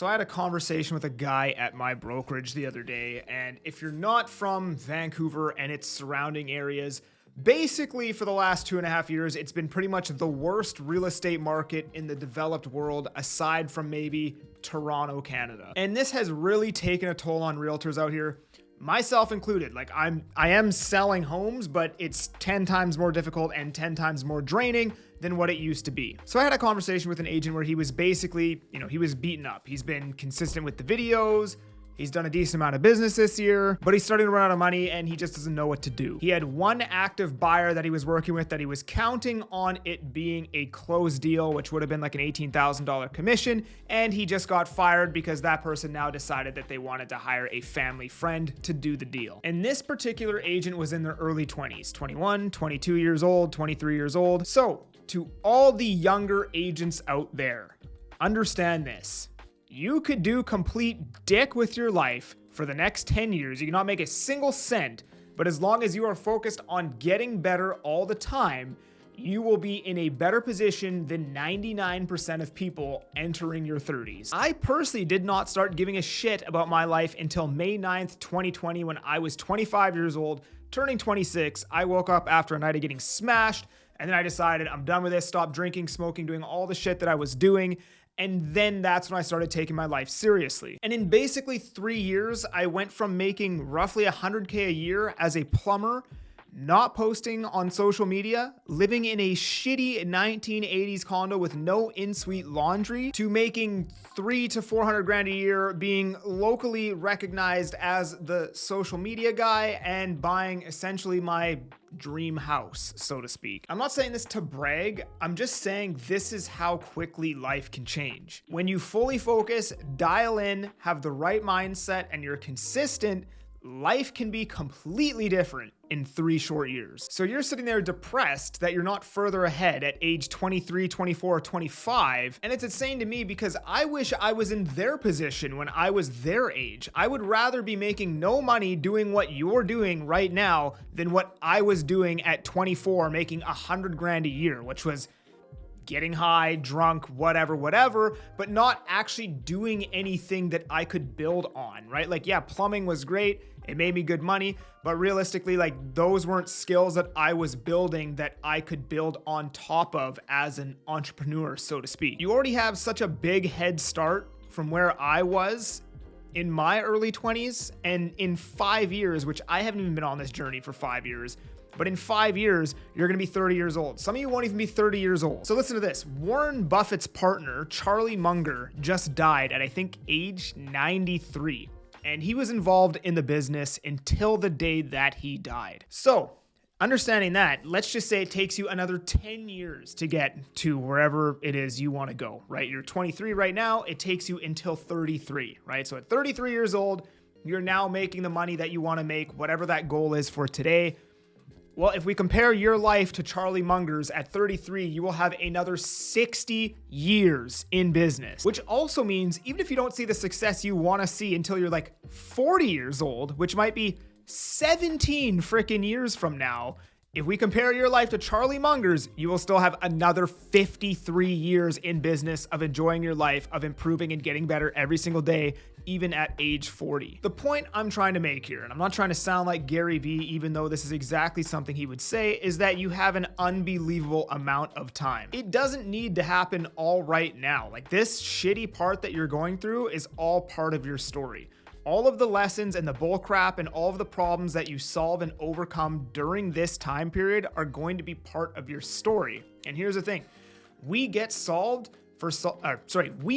So I had a conversation with a guy at my brokerage the other day, and if you're not from Vancouver and its surrounding areas, basically for the last 2.5 years, it's been pretty much the worst real estate market in the developed world, aside from maybe Toronto, Canada. And this has really taken a toll on realtors out here, myself included. Like I am selling homes, but it's 10 times more difficult and 10 times more draining than what it used to be. So I had a conversation with an agent where he was basically, he was beaten up. He's been consistent with the videos. He's done a decent amount of business this year, but he's starting to run out of money and he just doesn't know what to do. He had one active buyer that he was working with that he was counting on it being a closed deal, which would have been like an $18,000 commission. And he just got fired because that person now decided that they wanted to hire a family friend to do the deal. And this particular agent was in their early 20s, 21, 22 years old, 23 years old. So to all the younger agents out there, understand this. You could do complete dick with your life for the next 10 years. You cannot make a single cent, but as long as you are focused on getting better all the time, you will be in a better position than 99% of people entering your 30s. I personally did not start giving a shit about my life until May 9th, 2020, when I was 25 years old, turning 26. I woke up after a night of getting smashed, and then I decided I'm done with this, stop drinking, smoking, doing all the shit that I was doing. And then that's when I started taking my life seriously. And in basically 3 years, I went from making roughly $100K a year as a plumber, not posting on social media, living in a shitty 1980s condo with no in-suite laundry, to making $300 to $400 a year, being locally recognized as the social media guy, and buying essentially my dream house, so to speak. I'm not saying this to brag. I'm just saying this is how quickly life can change. When you fully focus, dial in, have the right mindset, and you're consistent, life can be completely different in 3 short years. So you're sitting there depressed that you're not further ahead at age 23, 24, 25. And it's insane to me because I wish I was in their position when I was their age. I would rather be making no money doing what you're doing right now than what I was doing at 24, making $100,000 a year, which was getting high, drunk, whatever, but not actually doing anything that I could build on, right? Like, yeah, plumbing was great. It made me good money, but realistically, like, those weren't skills that I was building that I could build on top of as an entrepreneur, so to speak. You already have such a big head start from where I was in my early 20s, and in 5 years, which I haven't even been on this journey for 5 years, but in 5 years, you're gonna be 30 years old. Some of you won't even be 30 years old. So listen to this. Warren Buffett's partner, Charlie Munger, just died at, I think, age 93. And he was involved in the business until the day that he died. So, understanding that, let's just say it takes you another 10 years to get to wherever it is you wanna go, right? You're 23 right now, it takes you until 33, right? So at 33 years old, you're now making the money that you wanna make, whatever that goal is for today. Well, if we compare your life to Charlie Munger's at 33, you will have another 60 years in business, which also means even if you don't see the success you want to see until you're like 40 years old, which might be 17 freaking years from now, if we compare your life to Charlie Munger's, you will still have another 53 years in business of enjoying your life, of improving and getting better every single day, even at age 40. The point I'm trying to make here, and I'm not trying to sound like Gary Vee, even though this is exactly something he would say, is that you have an unbelievable amount of time. It doesn't need to happen all right now. Like, this shitty part that you're going through is all part of your story. All of the lessons and the bull crap and all of the problems that you solve and overcome during this time period are going to be part of your story. And here's the thing. We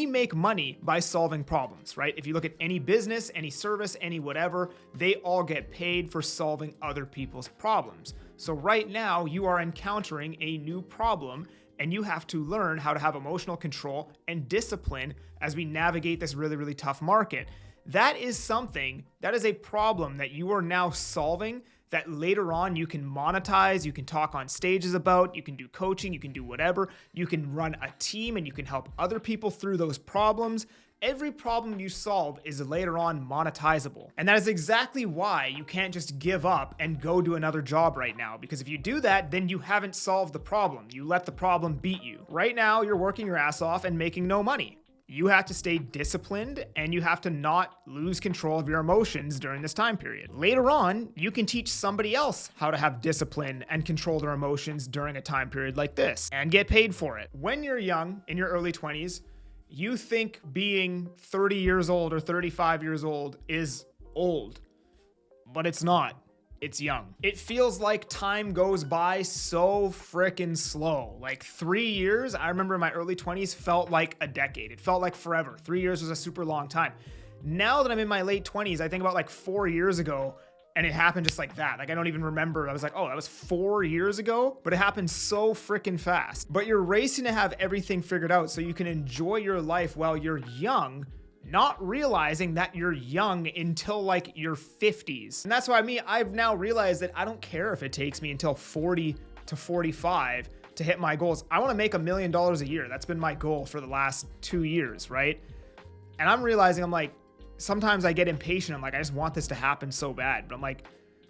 make money by solving problems, right? If you look at any business, any service, any whatever, they all get paid for solving other people's problems. So right now you are encountering a new problem, and you have to learn how to have emotional control and discipline as we navigate this really, really tough market. That is a problem that you are now solving that later on you can monetize, you can talk on stages about, you can do coaching, you can do whatever, you can run a team and you can help other people through those problems. Every problem you solve is later on monetizable. And that is exactly why you can't just give up and go do another job right now. Because if you do that, then you haven't solved the problem. You let the problem beat you. Right now, you're working your ass off and making no money. You have to stay disciplined and you have to not lose control of your emotions during this time period. Later on, you can teach somebody else how to have discipline and control their emotions during a time period like this and get paid for it. When you're young, in your early 20s, you think being 30 years old or 35 years old is old, but it's not. It's young. It feels like time goes by so freaking slow. Like 3 years, I remember in my early 20s felt like a decade. It felt like forever. 3 years was a super long time. Now that I'm in my late 20s, I think about like 4 years ago and it happened just like that. Like I don't even remember. I was like, oh, that was 4 years ago, but it happened so freaking fast. But you're racing to have everything figured out so you can enjoy your life while you're young, not realizing that you're young until like your 50s. And that's why I've now realized that I don't care if it takes me until 40 to 45 to hit my goals. I want to make $1 million a year. That's been my goal for the last 2 years, right? And I'm realizing, I'm like, sometimes I get impatient. I'm like, I just want this to happen so bad. But I'm like,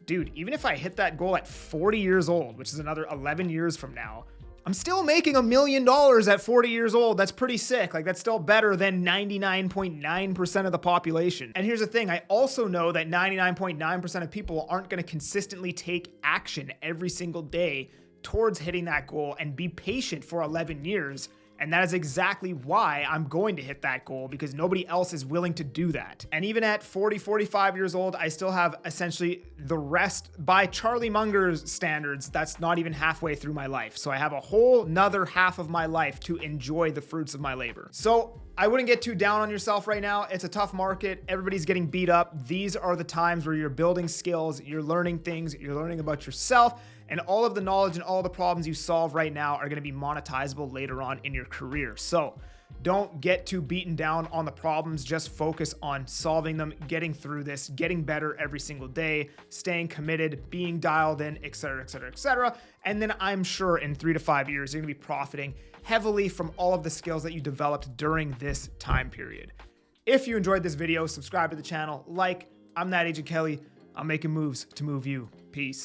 dude, even if I hit that goal at 40 years old, which is another 11 years from now, I'm still making $1 million at 40 years old. That's pretty sick. Like that's still better than 99.9% of the population. And here's the thing. I also know that 99.9% of people aren't going to consistently take action every single day towards hitting that goal and be patient for 11 years. And that is exactly why I'm going to hit that goal, because nobody else is willing to do that. And even at 40, 45 years old, I still have essentially the rest, by Charlie Munger's standards, that's not even halfway through my life. So I have a whole nother half of my life to enjoy the fruits of my labor. So I wouldn't get too down on yourself right now. It's a tough market. Everybody's getting beat up. These are the times where you're building skills, you're learning things, you're learning about yourself, and all of the knowledge and all the problems you solve right now are going to be monetizable later on in your career. So don't get too beaten down on the problems. Just focus on solving them, getting through this, getting better every single day, staying committed, being dialed in, et cetera, et cetera, et cetera. And then I'm sure in 3 to 5 years, you're going to be profiting heavily from all of the skills that you developed during this time period. If you enjoyed this video, subscribe to the channel, like. I'm that Agent Kelly. I'm making moves to move you. Peace.